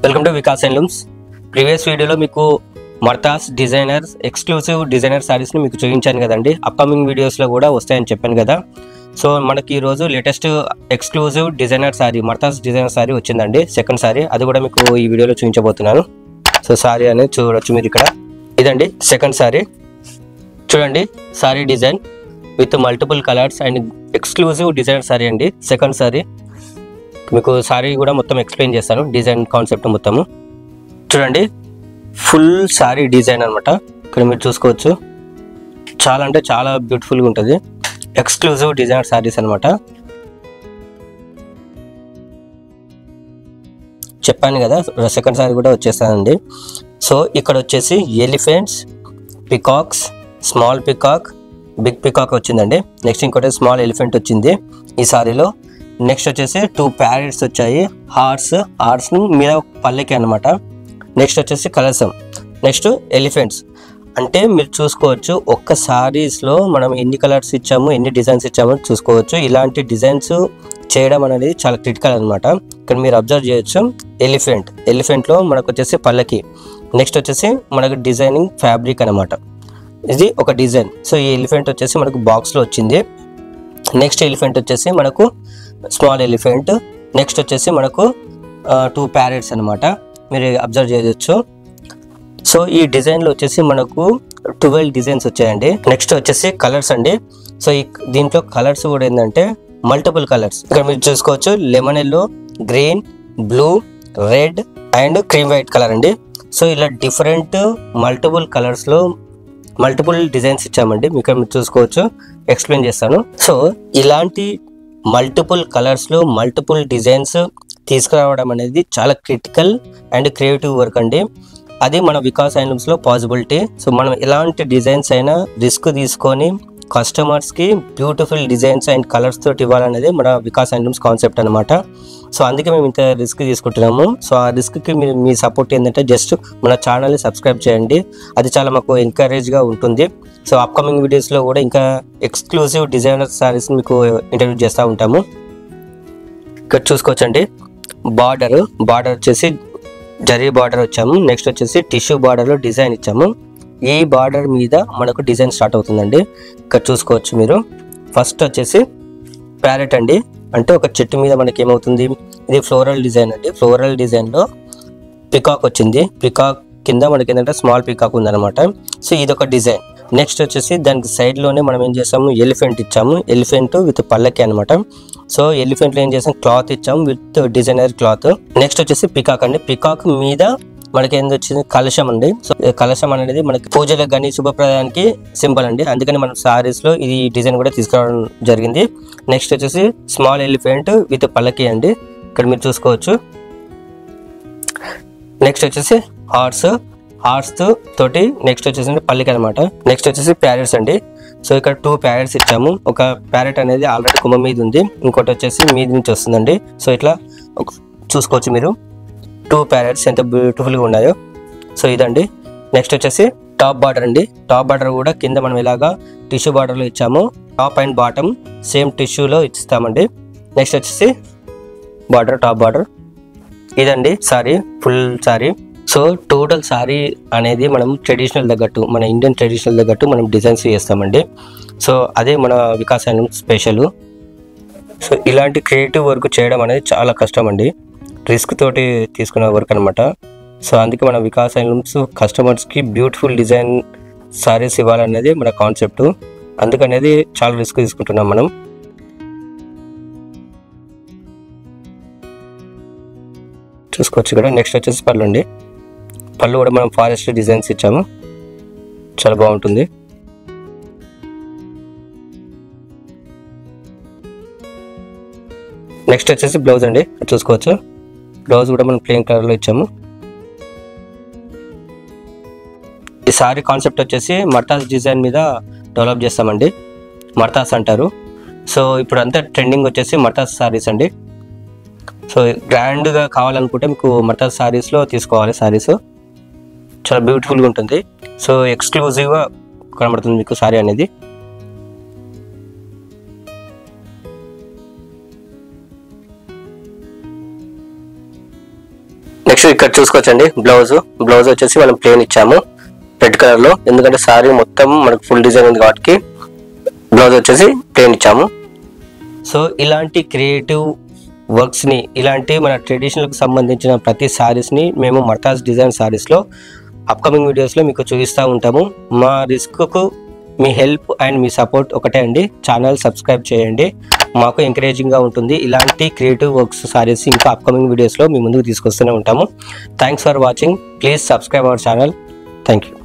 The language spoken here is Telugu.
Welcome to Vikas handlooms. Previous వీడియోలో మీకు మర్తాస్ డిజైనర్స్ ఎక్స్క్లూసివ్ డిజైనర్ సారీస్ని మీకు చూపించాను కదండి. అప్కమింగ్ వీడియోస్లో కూడా వస్తాయని చెప్పాను కదా. సో మనకి ఈరోజు లేటెస్ట్ ఎక్స్క్లూసివ్ డిజైనర్ సారీ మర్తాస్ డిజైనర్ సారీ వచ్చిందండి, సెకండ్ సారీ. అది కూడా మీకు ఈ వీడియోలో చూపించబోతున్నాను. సో సారీ అనేది చూడవచ్చు మీరు ఇక్కడ. ఇదండి సెకండ్ సారీ. చూడండి sorry design with multiple colours and exclusive designer sorry అండి, సెకండ్ సారీ. మీకు సారీ కూడా మొత్తం ఎక్స్ప్లెయిన్ చేస్తాను, డిజైన్ కాన్సెప్ట్ మొత్తము. చూడండి ఫుల్ సారీ డిజైన్ అనమాట. ఇక్కడ మీరు చూసుకోవచ్చు, చాలా అంటే చాలా బ్యూటిఫుల్గా ఉంటుంది. ఎక్స్క్లూజివ్ డిజైనర్ సారీస్ అనమాట. చెప్పాను కదా సెకండ్ సారీ కూడా వచ్చేస్తానండి. సో ఇక్కడ వచ్చేసి elephants, peacocks, small peacock, big peacock వచ్చిందండి. నెక్స్ట్ ఇంకోటి స్మాల్ ఎలిఫెంట్ వచ్చింది ఈ సారీలో. నెక్స్ట్ వచ్చేసి 2 ప్యారెట్స్ వచ్చాయి, హార్స్ మీద పల్లెకి అనమాట. నెక్స్ట్ వచ్చేసి కలసం, నెక్స్ట్ ఎలిఫెంట్స్. అంటే మీరు చూసుకోవచ్చు ఒక్క సారీస్లో మనం ఎన్ని కలర్స్ ఇచ్చాము, ఎన్ని డిజైన్స్ ఇచ్చామో చూసుకోవచ్చు. ఇలాంటి డిజైన్స్ చేయడం అనేది చాలా క్రిటికల్ అనమాట. ఇక్కడ మీరు అబ్జర్వ్ చేయొచ్చు. ఎలిఫెంట్లో మనకు వచ్చేసి పల్లకి. నెక్స్ట్ వచ్చేసి మనకు డిజైనింగ్ ఫ్యాబ్రిక్ అనమాట. ఇది ఒక డిజైన్. సో ఈ ఎలిఫెంట్ వచ్చేసి మనకు బాక్స్లో వచ్చింది. నెక్స్ట్ ఎలిఫెంట్ వచ్చేసి మనకు స్మాల్ ఎలిఫెంట్. నెక్స్ట్ వచ్చేసి మనకు 2 ప్యారెట్స్ అనమాట, మీరు అబ్జర్వ్ చేయొచ్చు. సో ఈ డిజైన్లో వచ్చేసి మనకు 12 డిజైన్స్ వచ్చాయండి. నెక్స్ట్ వచ్చేసి కలర్స్ అండి. సో ఈ దీంట్లో కలర్స్ కూడా ఏంటంటే మల్టిపుల్ కలర్స్. ఇక్కడ మీరు చూసుకోవచ్చు lemon yellow, green, blue, red and cream white colour అండి. సో ఇలా డిఫరెంట్ మల్టిపుల్ కలర్స్లో మల్టిపుల్ డిజైన్స్ ఇచ్చామండి. మీకు మీరు చూసుకోవచ్చు, ఎక్స్ప్లెయిన్ చేస్తాను. సో ఇలాంటి మల్టిపుల్ కలర్స్లో మల్టిపుల్ డిజైన్స్ తీసుకురావడం అనేది చాలా క్రిటికల్ అండ్ క్రియేటివ్ వర్క్ అండి. అది మన వికాస్ హ్యాండ్లూమ్స్లో పాసిబిలిటీ. సో మనం ఎలాంటి డిజైన్స్ అయినా రిస్క్ తీసుకొని కస్టమర్స్కి బ్యూటిఫుల్ డిజైన్స్ అండ్ కలర్స్ తోటి ఇవ్వాలనేది మన వికాస్ హ్యాండ్లూమ్స్ కాన్సెప్ట్ అనమాట. సో అందుకే మేము ఇంత రిస్క్ తీసుకుంటున్నాము. సో ఆ రిస్క్కి మీ సపోర్ట్ ఏంటంటే జస్ట్ మన ఛానల్ని సబ్స్క్రైబ్ చేయండి, అది చాలా మాకు ఎంకరేజ్గా ఉంటుంది. సో అప్కమింగ్ వీడియోస్లో కూడా ఇంకా ఎక్స్క్లూజివ్ డిజైనర్ సారీస్ని మీకు ఇంటర్వ్యూ చేస్తూ ఉంటాము. ఇక్కడ చూసుకోవచ్చండి బార్డర్ వచ్చేసి జరీ బార్డర్ వచ్చాము. నెక్స్ట్ వచ్చేసి టిష్యూ బార్డర్లో డిజైన్ ఇచ్చాము. ఈ బార్డర్ మీద మనకు డిజైన్ స్టార్ట్ అవుతుందండి. ఇక్కడ చూసుకోవచ్చు మీరు. ఫస్ట్ వచ్చేసి ప్యారెట్ అండి, అంటే ఒక చెట్టు మీద మనకి ఏమవుతుంది, ఇది ఫ్లోరల్ డిజైన్ అండి. ఫ్లోరల్ డిజైన్లో పికాక్ వచ్చింది. పికాక్ కింద మనకి ఏంటంటే స్మాల్ పికాక్ ఉందన్నమాట. సో ఇది ఒక డిజైన్. నెక్స్ట్ వచ్చేసి దానికి సైడ్లోనే మనం ఏం చేసాము, ఎలిఫెంట్ ఇచ్చాము. ఎలిఫెంట్ విత్ పల్లకి అనమాట. సో ఎలిఫెంట్లో ఏం చేసాం, క్లాత్ ఇచ్చాము విత్ డిజైనర్ క్లాత్. నెక్స్ట్ వచ్చేసి పికాక్ అండి. పికాక్ మీద మనకి ఏంది వచ్చింది, కలశం అండి. సో కలశం అనేది మనకి పూజలకు కానీ శుభప్రదాయానికి సింబల్ అండి. అందుకని మనం సారీస్లో ఈ డిజైన్ కూడా తీసుకురావడం జరిగింది. నెక్స్ట్ వచ్చేసి స్మాల్ ఎలిఫెంట్ విత్ పల్లకి అండి, ఇక్కడ మీరు చూసుకోవచ్చు. నెక్స్ట్ వచ్చేసి హార్స్ తోటి నెక్స్ట్ వచ్చేసి పల్లకి అనమాట. నెక్స్ట్ వచ్చేసి ప్యారెట్స్ అండి. సో ఇక్కడ 2 ప్యారెట్స్ ఇచ్చాము. ఒక ప్యారెట్ అనేది ఆల్రెడీ కొమ్మ మీద ఉంది, ఇంకోటి వచ్చేసి మీద నుంచి వస్తుందండి. సో ఇట్లా చూసుకోవచ్చు మీరు 2 ప్యారెట్స్ ఎంత బ్యూటిఫుల్గా ఉన్నాయో. సో ఇదండి. నెక్స్ట్ వచ్చేసి టాప్ బార్డర్ అండి. టాప్ బార్డర్ కూడా కింద మనం ఇలాగా టిష్యూ బార్డర్లో ఇచ్చాము. టాప్ అండ్ బాటమ్ సేమ్ టిష్యూలో ఇస్తామండి. నెక్స్ట్ వచ్చేసి టాప్ బార్డర్. ఇదండి sorry, full sorry. So total sorry అనేది మనం ట్రెడిషనల్ తగ్గట్టు, మన ఇండియన్ ట్రెడిషనల్ తగ్గట్టు మనం డిజైన్స్ చేస్తామండి. సో అదే మన వికాస్ హ్యాండ్లూమ్స్ స్పెషల్. సో ఇలాంటి క్రియేటివ్ వర్క్ చేయడం అనేది చాలా కష్టం అండి, రిస్క్ తోటి తీసుకున్న వర్క్ అనమాట. సో అందుకే మన వికాస్ హ్యాండ్లూమ్స్ కస్టమర్స్కి బ్యూటిఫుల్ డిజైన్ సారీస్ ఇవ్వాలనేది మన కాన్సెప్ట్. అందుకనేది చాలా రిస్క్ తీసుకుంటున్నాం మనం. చూసుకోవచ్చు ఇక్కడ. నెక్స్ట్ వచ్చేసి పళ్ళు అండి. పళ్ళు కూడా మనం ఫారెస్ట్ డిజైన్స్ ఇచ్చాము, చాలా బాగుంటుంది. నెక్స్ట్ వచ్చేసి బ్లౌజ్ అండి, చూసుకోవచ్చు. బ్లౌజ్ కూడా మనం ప్లెయిన్ కలర్లో ఇచ్చాము. ఈ సారీ కాన్సెప్ట్ వచ్చేసి మర్తాస్ డిజైన్ మీద డెవలప్ చేస్తామండి, మర్తాస్ అంటారు. సో ఇప్పుడు అంతా ట్రెండింగ్ వచ్చేసి మర్తాస్ సారీస్ అండి. సో గ్రాండ్గా కావాలనుకుంటే మీకు మర్తాస్ సారీస్లో తీసుకోవాలి. సారీస్ చాలా బ్యూటిఫుల్గా ఉంటుంది. సో ఎక్స్క్లూజివ్గా కనబడుతుంది మీకు సారీ అనేది. నెక్స్ట్ ఇక్కడ చూసుకోవచ్చండి బ్లౌజ్ వచ్చేసి మనం ప్లెయిన్ ఇచ్చాము రెడ్ కలర్ లో, ఎందుకంటే సారీ మొత్తం మనకు ఫుల్ డిజైన్ ఉంది కాబట్టి బ్లౌజ్ వచ్చేసి ప్లెయిన్ ఇచ్చాము. సో ఇలాంటి క్రియేటివ్ వర్క్స్ని, ఇలాంటి మన ట్రెడిషనల్కి సంబంధించిన ప్రతి సారీస్ని మేము మర్తాజ్ డిజైన్ సారీస్లో అప్కమింగ్ వీడియోస్లో మీకు చూపిస్తూ ఉంటాము. మా రిస్క్కు మీ హెల్ప్ అండ్ మీ సపోర్ట్ ఒకటే అండి. ఛానల్ సబ్స్క్రైబ్ చేయండి, మాకు ఎంకరేజింగ్గా ఉంటుంది. ఇలాంటి క్రియేటివ్ వర్క్స్ సారీస్ ఇంకా అప్కమింగ్ వీడియోస్లో మీ ముందుకు తీసుకొస్తూనే ఉంటాము. Thanks for watching. Please subscribe our channel. Thank you.